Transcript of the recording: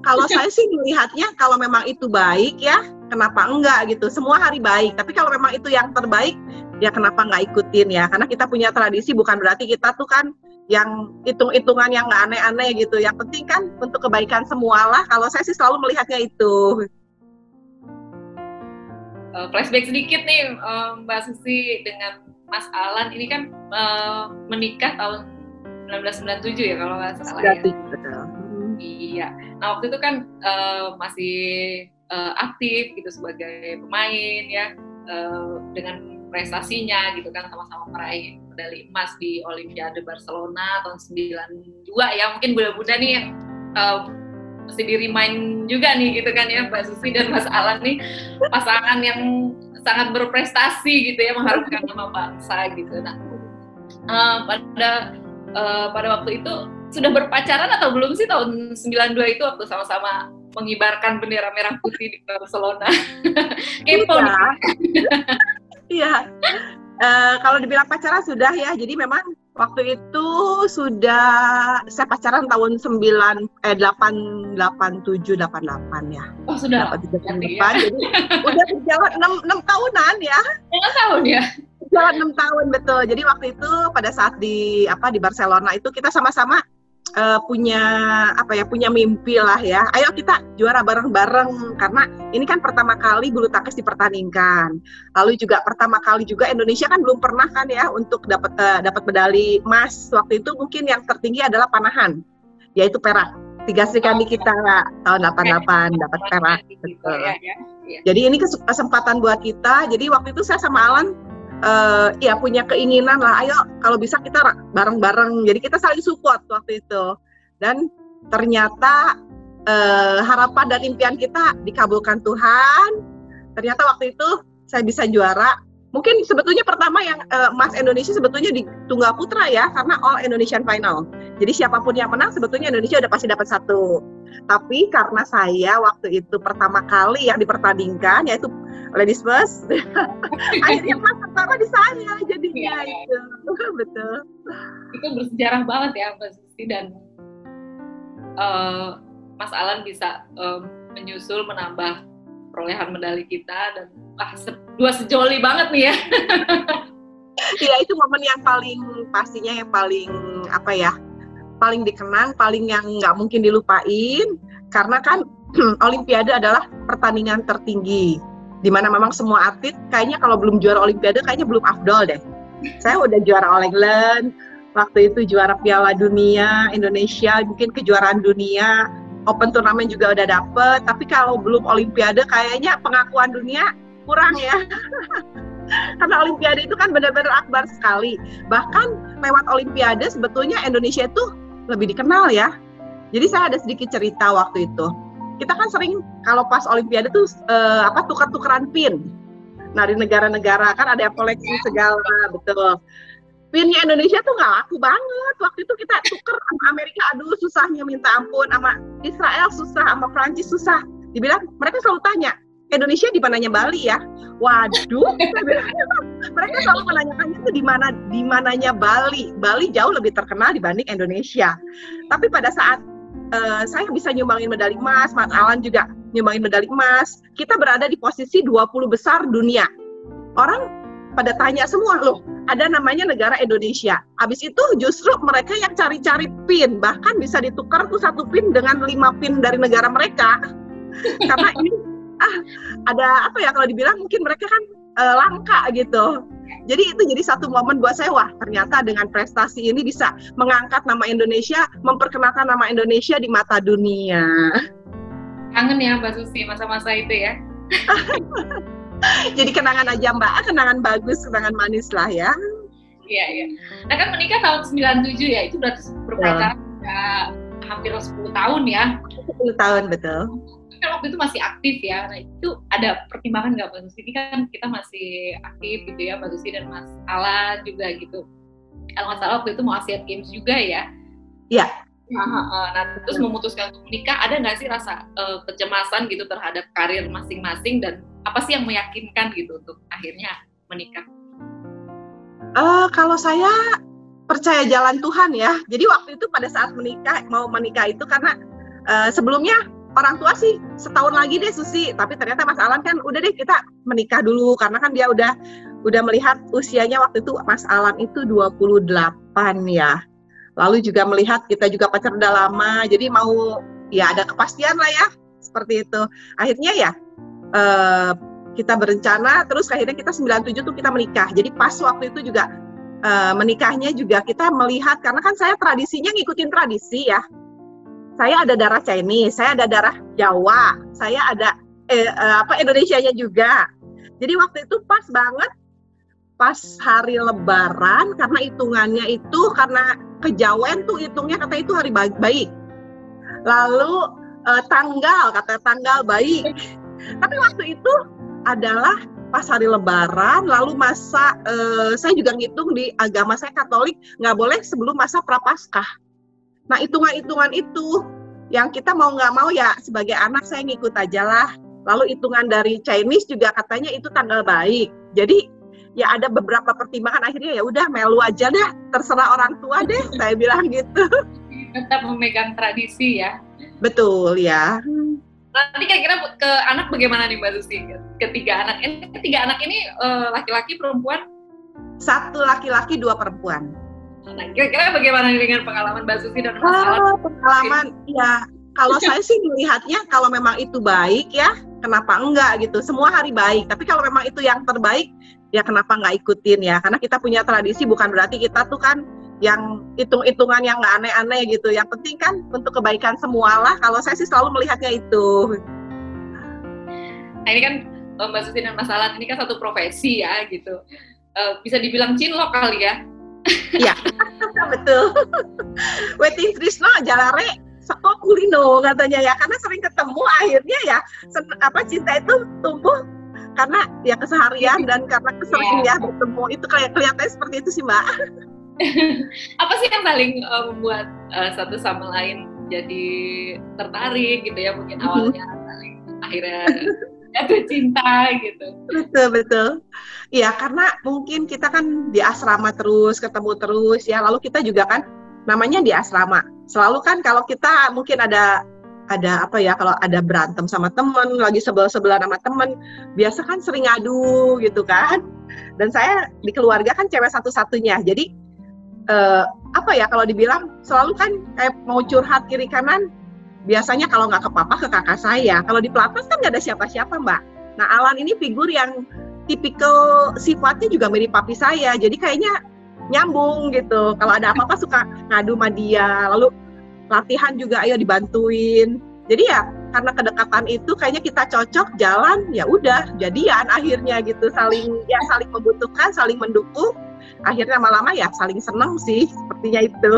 Kalau saya sih melihatnya kalau memang itu baik ya, kenapa enggak gitu. Semua hari baik, tapi kalau memang itu yang terbaik, ya kenapa nggak ikutin ya. Karena kita punya tradisi bukan berarti kita tuh kan yang hitung-hitungan yang nggak aneh-aneh gitu. Yang penting kan untuk kebaikan semua lah. Kalau saya sih selalu melihatnya itu. Flashback sedikit nih Mbak Susi dengan Mas Alan ini kan menikah tahun 1997 ya kalau nggak salah ya. Iya. Nah waktu itu kan masih aktif gitu sebagai pemain ya, dengan prestasinya gitu kan, sama-sama meraih medali emas di Olimpiade Barcelona tahun 92 ya. Mungkin bunda-bunda nih yang mesti di-remind juga nih gitu kan ya, Mbak Susi dan Mas Alan nih pasangan yang sangat berprestasi gitu ya, mengharumkan nama bangsa gitu. Nah pada waktu itu sudah berpacaran atau belum sih tahun 92 itu waktu sama-sama mengibarkan bendera merah putih di Barcelona? Kepo nih. Iya. Kalau dibilang pacaran sudah ya. Jadi memang waktu itu sudah saya pacaran tahun 87 88 ya. Oh sudah. 87 ya. Jadi udah berjalan 6 tahunan ya. 6 tahun ya. Jalan 6 tahun betul. Jadi waktu itu pada saat di Barcelona itu kita sama-sama punya mimpi lah ya. Ayo kita juara bareng-bareng karena ini kan pertama kali bulu tangkis dipertandingkan. Lalu juga pertama kali juga Indonesia kan belum pernah kan ya untuk dapat medali emas. Waktu itu mungkin yang tertinggi adalah panahan, yaitu perak. 3 Serikandi kita tahun 88 dapat perak. Betul. Jadi ini kesempatan buat kita. Jadi waktu itu saya sama Alan ya punya keinginan lah, ayo kalau bisa kita bareng-bareng. Jadi kita saling support waktu itu. Dan ternyata harapan dan impian kita dikabulkan Tuhan. Ternyata waktu itu saya bisa juara. Mungkin sebetulnya pertama yang emas Indonesia sebetulnya di tunggal putra ya, karena All Indonesian Final. Jadi siapapun yang menang sebetulnya Indonesia udah pasti dapat 1. Tapi karena saya waktu itu pertama kali yang dipertandingkan yaitu Ladies First, akhirnya emas pertama di saya jadinya itu. Betul. Itu bersejarah banget ya Mbak Susi, dan Mas Alan bisa menyusul menambah perolehan medali kita, dan dua sejoli banget nih ya. Iya, itu momen yang paling pastinya yang paling paling dikenang, paling yang nggak mungkin dilupain, karena kan Olimpiade adalah pertandingan tertinggi, di mana memang semua atlet kayaknya kalau belum juara Olimpiade kayaknya belum afdol deh. Saya udah juara All England, waktu itu juara Piala Dunia Indonesia, mungkin kejuaraan dunia, Open turnamen juga udah dapet, tapi kalau belum Olimpiade kayaknya pengakuan dunia kurang ya. Karena Olimpiade itu kan benar-benar akbar sekali. Bahkan lewat Olimpiade sebetulnya Indonesia itu lebih dikenal ya. Jadi saya ada sedikit cerita waktu itu. Kita kan sering kalau pas Olimpiade tuh tukar-tukaran pin. Nah di negara-negara kan ada yang koleksi segala, betul. Pinnya Indonesia tuh nggak laku banget. Waktu itu kita tuker sama Amerika, aduh susahnya minta ampun, sama Israel susah, sama Prancis susah. Dibilang, mereka selalu tanya, Indonesia di mananya Bali ya? Waduh, mereka selalu menanyakannya itu di mananya Bali. Bali jauh lebih terkenal dibanding Indonesia. Tapi pada saat saya bisa nyumbangin medali emas, Mas Alan juga nyumbangin medali emas, kita berada di posisi 20 besar dunia. Orang pada tanya semua, loh, ada namanya negara Indonesia. Habis itu justru mereka yang cari-cari pin, bahkan bisa ditukar tuh 1 pin dengan 5 pin dari negara mereka. Karena ini ada kalau dibilang mungkin mereka kan langka gitu. Jadi itu jadi satu momen buat saya, wah ternyata dengan prestasi ini bisa mengangkat nama Indonesia, memperkenalkan nama Indonesia di mata dunia. Kangen ya Mbak Susi masa-masa itu ya. Jadi kenangan aja Mbak, kenangan bagus, kenangan manis lah ya. Iya, iya. Nah kan menikah tahun 97 ya, itu berarti berpacaran hampir 10 tahun ya. 10 tahun, betul. Kan waktu itu masih aktif ya, nah itu ada pertimbangan nggak Mbak Susi? Ini kan kita masih aktif gitu ya, Mbak Susi dan Mas Alan juga gitu. Kalau nggak salah waktu itu mau Asian Games juga ya? Iya. Nah terus memutuskan untuk menikah, ada nggak sih rasa kecemasan gitu terhadap karir masing-masing, dan apa sih yang meyakinkan gitu untuk akhirnya menikah? Kalau saya percaya jalan Tuhan ya. Jadi waktu itu pada saat mau menikah itu karena sebelumnya orang tua sih setahun lagi deh Susi, tapi ternyata Mas Alan kan udah deh kita menikah dulu karena kan dia udah melihat usianya waktu itu Mas Alan itu 28 ya. Lalu juga melihat kita juga pacar udah lama, jadi mau ya ada kepastian lah ya seperti itu. Akhirnya ya kita berencana, terus akhirnya kita 97 tuh kita menikah. Jadi pas waktu itu juga menikahnya juga kita melihat, karena kan saya tradisinya ngikutin tradisi ya. Saya ada darah Chinese, saya ada darah Jawa, saya ada Indonesianya juga. Jadi waktu itu pas banget, pas hari Lebaran, karena hitungannya itu, karena kejawen tuh hitungnya kata itu hari baik. Lalu tanggal baik. Tapi waktu itu adalah pas hari Lebaran, lalu masa, saya juga ngitung di agama saya Katolik, nggak boleh sebelum masa Prapaskah. Nah, hitungan-hitungan itu yang kita mau nggak mau ya sebagai anak saya ngikut aja lah. Lalu hitungan dari Chinese juga katanya itu tanggal baik. Jadi ya ada beberapa pertimbangan, akhirnya ya udah melu aja deh, terserah orang tua deh, saya bilang gitu. Tetap memegang tradisi ya. Betul ya. Nanti kira-kira ke anak bagaimana nih Mbak Susi? Ketiga anak ini laki-laki perempuan? 1 laki-laki 2 perempuan. Nah, kira-kira bagaimana dengan pengalaman Mbak Susi dan Mas Alan? Pengalaman, ya kalau saya sih melihatnya kalau memang itu baik ya, kenapa enggak gitu. Semua hari baik, tapi kalau memang itu yang terbaik, ya kenapa enggak ikutin ya. Karena kita punya tradisi, bukan berarti kita tuh kan yang hitung-hitungan yang nggak aneh-aneh gitu. Yang penting kan untuk kebaikan semualah. Kalau saya sih selalu melihatnya itu. Nah ini kan Mbak Susi dan Mas Alan ini kan satu profesi ya gitu. Bisa dibilang cinlok kali ya. Iya, betul. Weting Trisno jalare seko kulino katanya ya, karena sering ketemu akhirnya ya cinta itu tumbuh karena ya keseharian dan karena kesering ya bertemu, itu kayak kelihatannya seperti itu sih Mbak. Apa sih yang paling membuat satu sama lain jadi tertarik gitu ya, mungkin awalnya saling akhirnya jatuh cinta gitu. Betul. Iya, karena mungkin kita kan di asrama terus, ketemu terus ya, lalu kita juga kan namanya di asrama. Selalu kan kalau kita mungkin ada kalau ada berantem sama temen, lagi sebel-sebelan sama temen, biasa kan sering ngadu gitu kan. Dan saya di keluarga kan cewek satu-satunya, jadi kalau dibilang selalu kan kayak mau curhat kiri kanan, biasanya kalau nggak ke papa, ke kakak saya. Kalau di pelatnas kan nggak ada siapa-siapa Mbak. Nah Alan ini figur yang tipikal sifatnya juga mirip papi saya, jadi kayaknya nyambung gitu. Kalau ada apa-apa suka ngadu sama dia, lalu latihan juga ayo dibantuin. Jadi ya karena kedekatan itu kayaknya kita cocok, jalan, ya udah jadian akhirnya gitu, saling membutuhkan, saling mendukung. Akhirnya lama-lama ya saling senang sih, sepertinya itu.